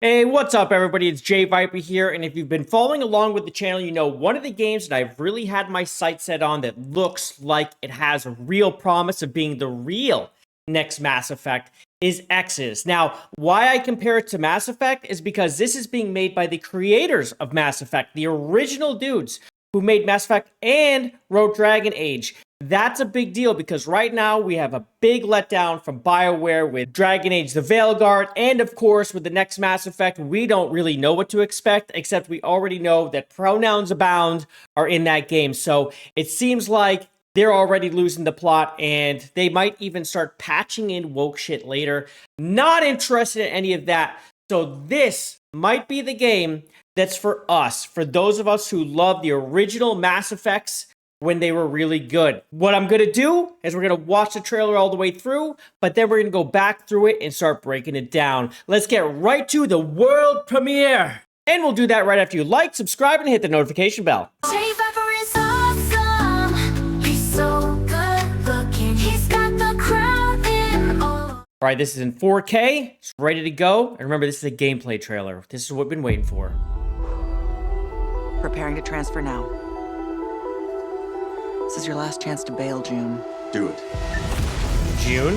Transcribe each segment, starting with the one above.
Hey, what's up, everybody? It's JayViper here, and if you've been following along with the channel, you know one of the games that I've really had my sights set on that looks like it has a real promise of being the real next Mass Effect is Exodus. Now, why I compare it to Mass Effect is because this is being made by the creators of Mass Effect, the original dudes who made Mass Effect and wrote Dragon Age. That's a big deal because right now we have a big letdown from BioWare with Dragon Age the Veilguard, and of course with the next Mass Effect, we don't really know what to expect, except we already know that pronouns abound are in that game. So it seems like they're already losing the plot, and they might even start patching in woke shit later. Not interested in any of that. So this might be the game that's for us, for those of us who love the original Mass Effects when they were really good. What I'm going to do is we're going to watch the trailer all the way through, but then we're going to go back through it and start breaking it down. Let's get right to the world premiere. And we'll do that right after you like, subscribe, and hit the notification bell. JayViper is awesome. He's so good looking. He's got the crowd in awe. All right, this is in 4K. It's ready to go. And remember, this is a gameplay trailer. This is what we've been waiting for. Preparing to transfer now. This is your last chance to bail, June. Do it. June?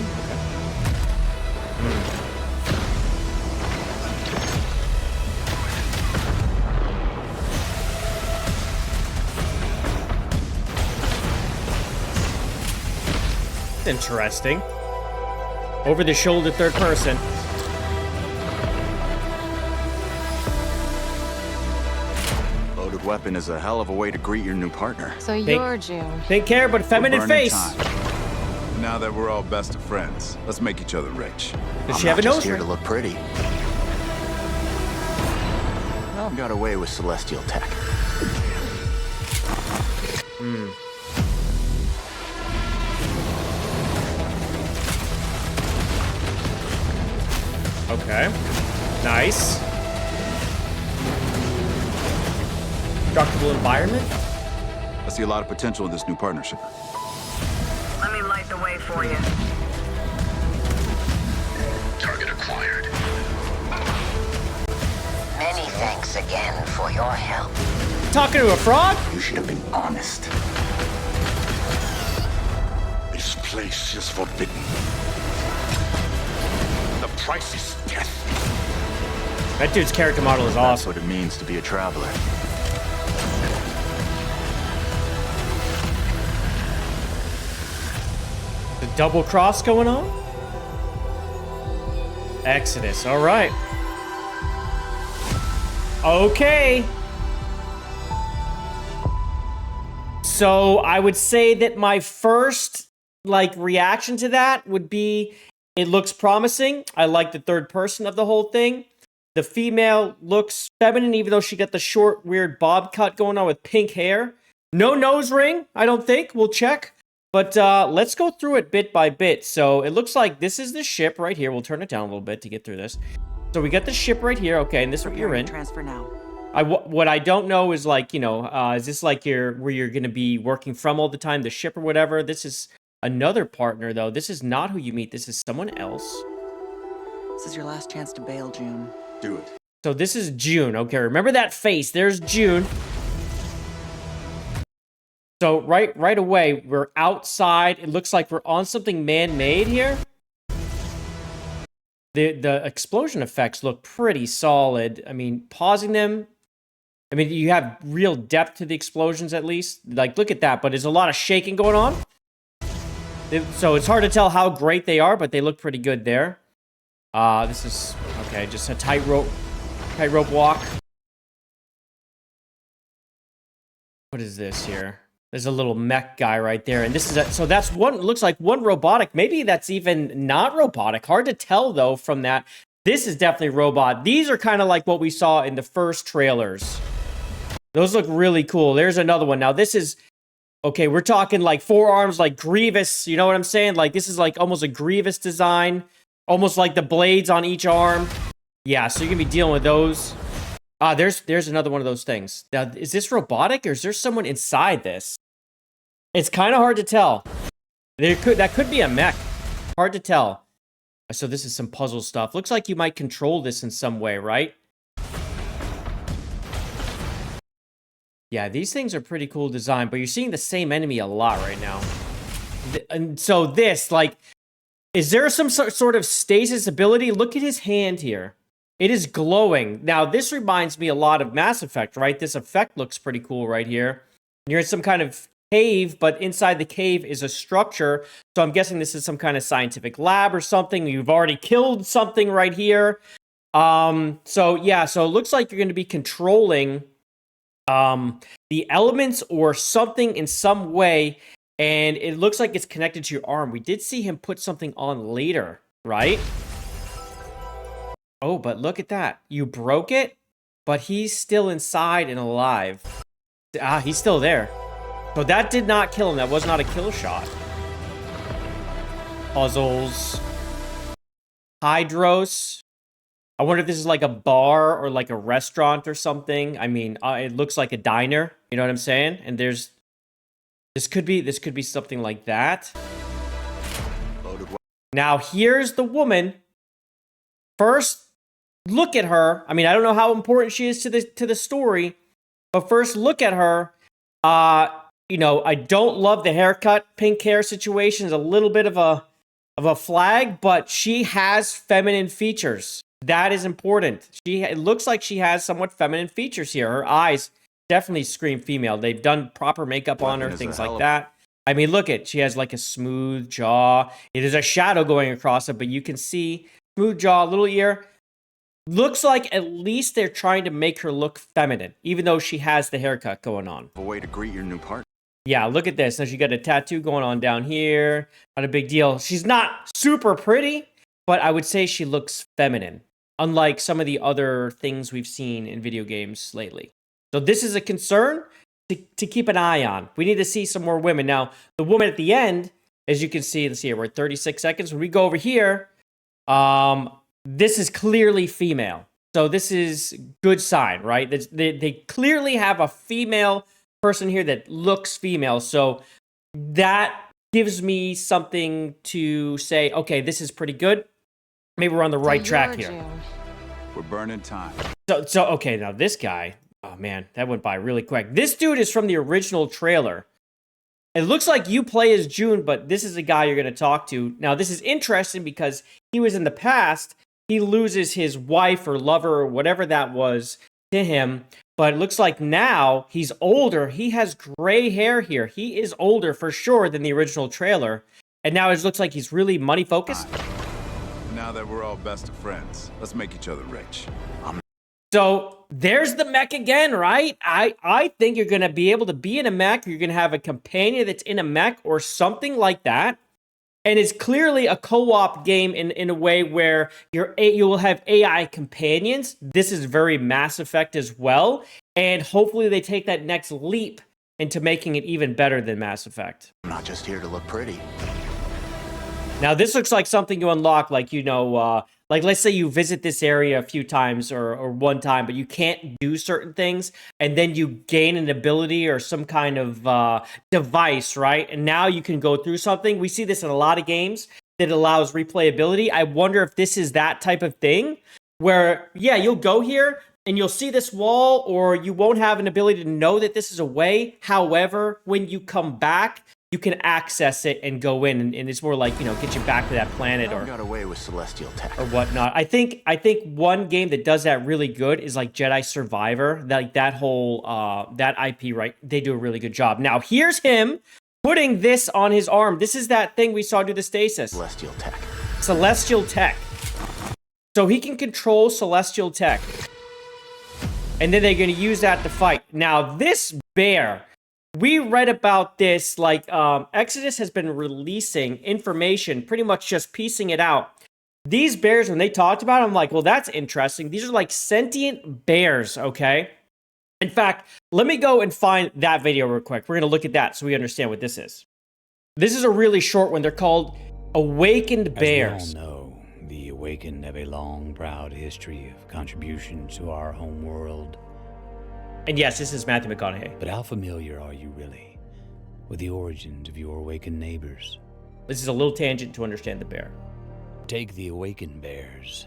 Interesting. Over the shoulder, third person. Loaded weapon is a hell of a way to greet your new partner. So you're June. Pink hair, but feminine Burning face. time. Now that we're all best of friends, let's make each other rich. Does I'm she have a not just nose here ring? to look pretty. I've got away with celestial tech. Okay. Nice. Destructible environment? I see a lot of potential in this new partnership. Let me light the way for you. Target acquired. Many thanks again for your help. Talking to a frog? You should have been honest. This place is forbidden. The price is death. That dude's character model is That's awesome. what it means to be a traveler. The double cross going on? Exodus, all right. Okay. So I would say that my first reaction to that would be it looks promising. I like the third person of the whole thing. The female looks feminine, even though she got the short, weird bob cut going on with pink hair. No nose ring, I don't think. We'll check. But let's go through it bit by bit. So it looks like this is the ship right here. We'll turn it down a little bit to get through this. So we got the ship right here. Okay, and this is what you're in. Transfer now. What I don't know is is this like where you're going to be working from all the time, the ship or whatever? This is another partner, though. This is not who you meet. This is someone else. This is your last chance to bail, June. Do it. So this is June. Okay, remember that face. There's June. So right away, we're outside. It looks like we're on something man-made here. The explosion effects look pretty solid. I mean, pausing them. I mean, you have real depth to the explosions at least. Like, look at that. But there's a lot of shaking going on. So it's hard to tell how great they are, but they look pretty good there. This is okay. Just a tightrope walk. What is this here? There's a little mech guy right there, and this is so that's one. Looks like one robotic. Maybe that's even not robotic. Hard to tell though from that. This is definitely robot. These are kind of like what we saw in the first trailers. Those look really cool. There's another one. Now this is okay. We're talking like forearms, like Grievous. You know what I'm saying? Like this is like almost a Grievous design, almost like the blades on each arm. Yeah, so you're gonna be dealing with those. There's another one of those things. Now, is this robotic or is there someone inside this? It's kind of hard to tell. That could be a mech. Hard to tell. So this is some puzzle stuff. Looks like you might control this in some way, right? Yeah, these things are pretty cool design, but you're seeing the same enemy a lot right now. And so this, like, is there some sort of stasis ability? Look at his hand here. It is glowing. Now, this reminds me a lot of Mass Effect, right? This effect looks pretty cool right here. You're in some kind of cave, but inside the cave is a structure. So I'm guessing this is some kind of scientific lab or something. You've already killed something right here. So yeah, so it looks like you're going to be controlling the elements or something in some way, and it looks like it's connected to your arm. We did see him put something on later, right? Oh, but look at that. You broke it, but he's still inside and alive. Ah, he's still there. So that did not kill him. That was not a kill shot. Puzzles. Hydros. I wonder if this is like a bar or like a restaurant or something. I mean, it looks like a diner. You know what I'm saying? And there's... This could be something like that. Now, here's the woman. First, look at her. I mean, I don't know how important she is to the story, but first, look at her. You know, I don't love the haircut. Pink hair situation is a little bit of a flag, but she has feminine features. That is important. It looks like she has somewhat feminine features here. Her eyes definitely scream female. They've done proper makeup on her, things like that. I mean, look at, she has like a smooth jaw. It is a shadow going across it, but you can see smooth jaw, little ear. Looks like at least they're trying to make her look feminine, even though she has the haircut going on. A way to greet your new partner. Yeah, look at this. Now she got a tattoo going on down here. Not a big deal. She's not super pretty, but I would say she looks feminine, unlike some of the other things we've seen in video games lately. So this is a concern to keep an eye on. We need to see some more women. Now, the woman at the end, as you can see, let's see here, we're at 36 seconds. When we go over here, this is clearly female. So this is good sign, right? They clearly have a female person here that looks female. So that gives me something to say, okay, this is pretty good. Maybe we're on the right track here. We're burning time. So okay, now this guy, oh man, that went by really quick. This dude is from the original trailer. It looks like you play as June, but this is a guy you're going to talk to. Now, this is interesting because he was in the past. He loses his wife or lover or whatever that was to him. But it looks like now he's older. He has gray hair here. He is older for sure than the original trailer. And now it looks like he's really money focused. Now that we're all best of friends, let's make each other rich. So there's the mech again, right? I think you're going to be able to be in a mech. You're going to have a companion that's in a mech or something like that. And it's clearly a co-op game in a way where you will have AI companions. This is very Mass Effect as well. And hopefully they take that next leap into making it even better than Mass Effect. I'm not just here to look pretty. Now, this looks like something you unlock, like, you know, like let's say you visit this area a few times or one time, but you can't do certain things, and then you gain an ability or some kind of device, right? And now you can go through something. We see this in a lot of games that allows replayability. I wonder if this is that type of thing where, yeah, you'll go here and you'll see this wall, or you won't have an ability to know that this is a way. However, when you come back, you can access it and go in, and it's more like, you know, get you back to that planet or got away with celestial tech or whatnot. I think one game that does that really good is like Jedi Survivor. That whole that IP, right? They do a really good job. Now here's him putting this on his arm. This is that thing we saw do the stasis. celestial tech. Celestial tech. So he can control celestial tech, and then they're going to use that to fight. Now this bear. We read about this, like, Exodus has been releasing information, pretty much just piecing it out. These bears, when they talked about it, I'm like, well, that's interesting. These are like sentient bears, okay? In fact, let me go and find that video real quick. We're going to look at that so we understand what this is. This is a really short one. They're called Awakened Bears. As we all know, the Awakened have a long, proud history of contribution to our home world. And yes, this is Matthew McConaughey. But how familiar are you really with the origins of your awakened neighbors? This is a little tangent to understand the bear. Take the awakened bears.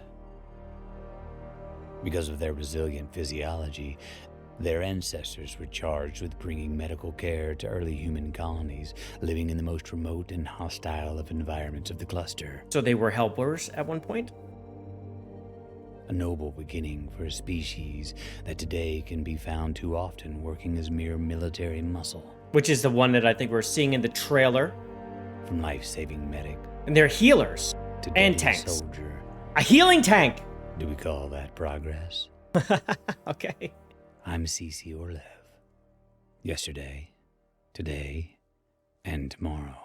Because of their resilient physiology, Their ancestors were charged with bringing medical care to early human colonies living in the most remote and hostile of environments of the cluster. So they were helpers at one point? A noble beginning for a species that today can be found too often working as mere military muscle. Which is the one that I think we're seeing in the trailer. From life-saving medic And they're healers to and deadly tanks. soldier. A healing tank! Do we call that progress? Okay. I'm Cece Orlev. Yesterday, today, and tomorrow.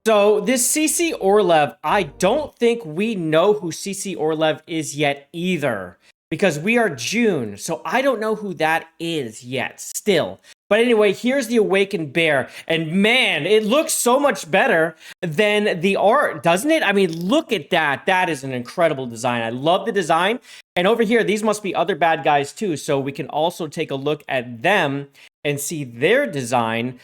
So this CC Orlev, I don't think we know who CC Orlev is yet either. Because we are June, so I don't know who that is yet, still. But anyway, here's the Awakened Bear. And man, it looks so much better than the art, doesn't it? I mean, look at that. That is an incredible design. I love the design. And over here, these must be other bad guys too. So we can also take a look at them and see their design.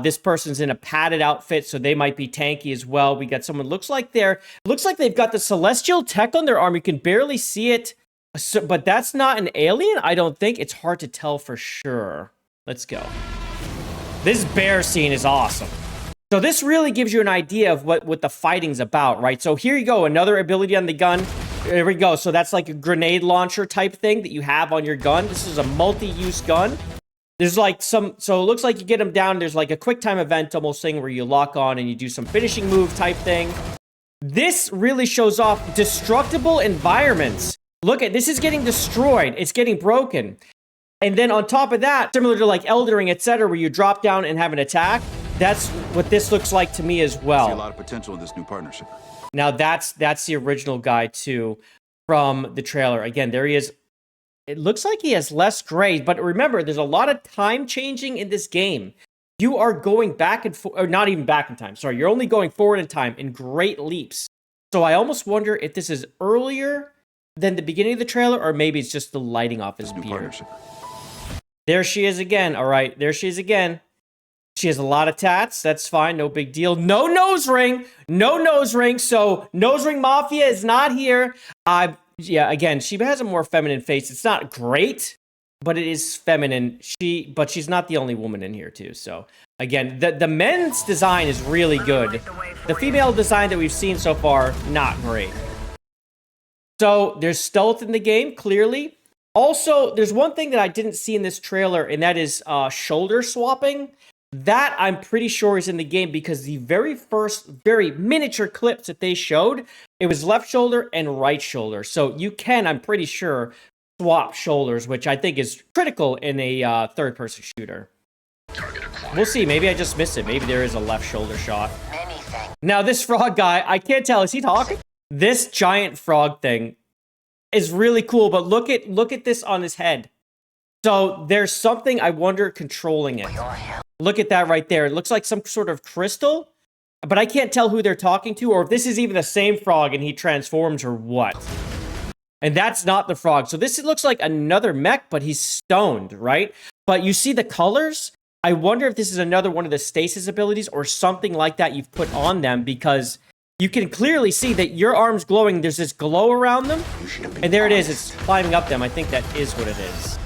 This person's in a padded outfit, so they might be tanky as well. We got someone, looks like they've got the celestial tech on their arm. You can barely see it. So, but that's not an alien, I don't think. It's hard to tell for sure. Let's go. This bear scene is awesome. So this really gives you an idea of what the fighting's about, right? So here you go, another ability on the gun. There we go. So that's like a grenade launcher type thing that you have on your gun. This is a multi-use gun. There's like so it looks like you get them down. There's like a quick time event almost thing where you lock on and you do some finishing move type thing. This really shows off destructible environments. Look at this, is getting destroyed. It's getting broken. And then on top of that, similar to like Eldering, etc., where you drop down and have an attack, that's what this looks like to me as well. I see a lot of potential in this new partnership. Now that's the original guy too from the trailer. Again, there he is. It looks like he has less gray, but remember, there's a lot of time changing in this game. You are going back and forth, or not even back in time. Sorry, you're only going forward in time in great leaps. So I almost wonder if this is earlier than the beginning of the trailer, or maybe it's just the lighting off his beard. There she is again. All right, there she is again. She has a lot of tats. That's fine, no big deal. No nose ring. No nose ring. So nose ring mafia is not here. Yeah, again, she has a more feminine face. It's not great, but it is feminine. But she's not the only woman in here too. So again, the men's design is really good. The female design that we've seen so far, not great. So there's stealth in the game, clearly. Also, there's one thing that I didn't see in this trailer, and that is shoulder swapping. That I'm pretty sure is in the game because the very first, very miniature clips that they showed, it was left shoulder and right shoulder. So you can, I'm pretty sure, swap shoulders, which I think is critical in a third-person shooter. We'll see. Maybe I just missed it. Maybe there is a left shoulder shot. Many thanks. Now, this frog guy, I can't tell. Is he talking? This giant frog thing is really cool, but look at this on his head. So there's something, I wonder, controlling it. Look at that right there. It looks like some sort of crystal, but I can't tell who they're talking to, or if this is even the same frog and he transforms or what. And that's not the frog. So this looks like another mech, but he's stoned, right? But you see the colors? I wonder if this is another one of the stasis abilities or something like that you've put on them, because you can clearly see that your arm's glowing. There's this glow around them. And there it is. It's climbing up them. I think that is what it is.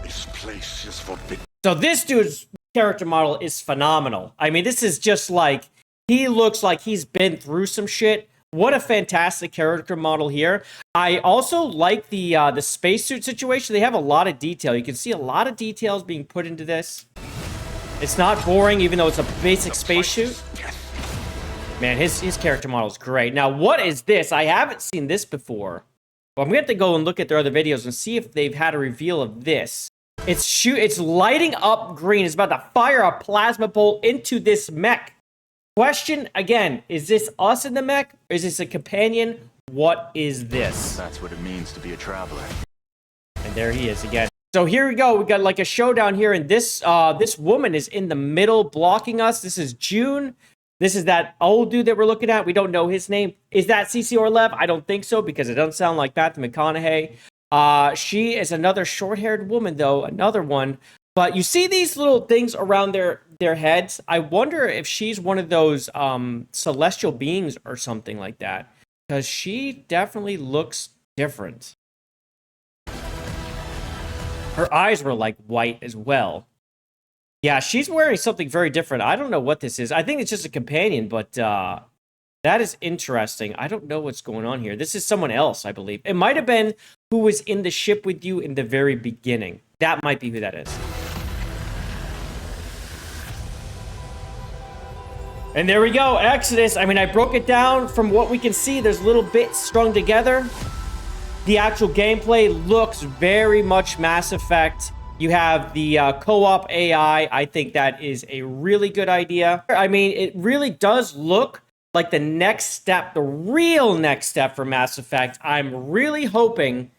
This place is forbidden. So this dude's character model is phenomenal. I mean, this is just like, he looks like he's been through some shit. What a fantastic character model here. I also like the spacesuit situation. They have a lot of detail. You can see a lot of details being put into this. It's not boring, even though it's a basic spacesuit. Man, his character model is great. Now, what is this? I haven't seen this before. Well, I'm going to have to go and look at their other videos and see if they've had a reveal of this. It's lighting up green. It's about to fire a plasma bolt into this mech. Question, again, is this us in the mech? Or is this a companion? What is this? That's what it means to be a traveler. And there he is again. So here we go. We got like a showdown here, and this woman is in the middle blocking us. This is June. This is that old dude that we're looking at. We don't know his name. Is that CC Orlev? I don't think so, because it doesn't sound like Matthew McConaughey. She is another short-haired woman, though. Another one. But you see these little things around their heads? I wonder if she's one of those celestial beings or something like that. Because she definitely looks different. Her eyes were like white as well. Yeah, she's wearing something very different. I don't know what this is. I think it's just a companion, but that is interesting. I don't know what's going on here. This is someone else, I believe. It might have been who was in the ship with you in the very beginning. That might be who that is. And there we go, Exodus. I mean, I broke it down. From what we can see, there's little bits strung together. The actual gameplay looks very much Mass Effect. You have the co-op AI. I think that is a really good idea. I mean, it really does look like the next step, the real next step for Mass Effect. I'm really hoping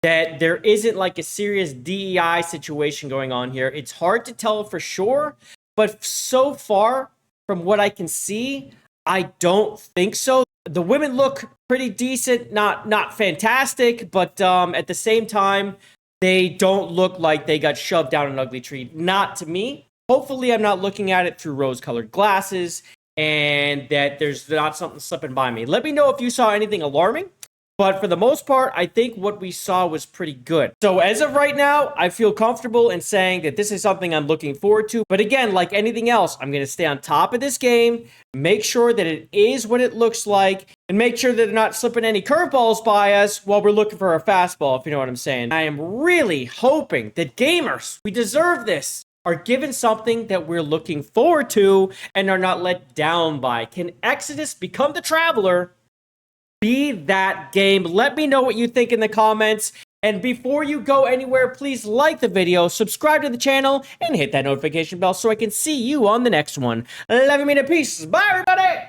that there isn't like a serious DEI situation going on here. It's hard to tell for sure, but so far, from what I can see, I don't think so. The women look pretty decent, not fantastic, but at the same time, they don't look like they got shoved down an ugly tree. Not to me. Hopefully, I'm not looking at it through rose-colored glasses and that there's not something slipping by me. Let me know if you saw anything alarming. But for the most part, I think what we saw was pretty good. So as of right now, I feel comfortable in saying that this is something I'm looking forward to. But again, like anything else, I'm going to stay on top of this game, make sure that it is what it looks like, and make sure that they're not slipping any curveballs by us while we're looking for a fastball, if you know what I'm saying. I am really hoping that gamers, we deserve this, are given something that we're looking forward to and are not let down by. Can Exodus become the Traveler? Be that game. Let me know what you think in the comments. And before you go anywhere, please like the video, subscribe to the channel, and hit that notification bell so I can see you on the next one. Love you, mean, and peace. Bye, everybody!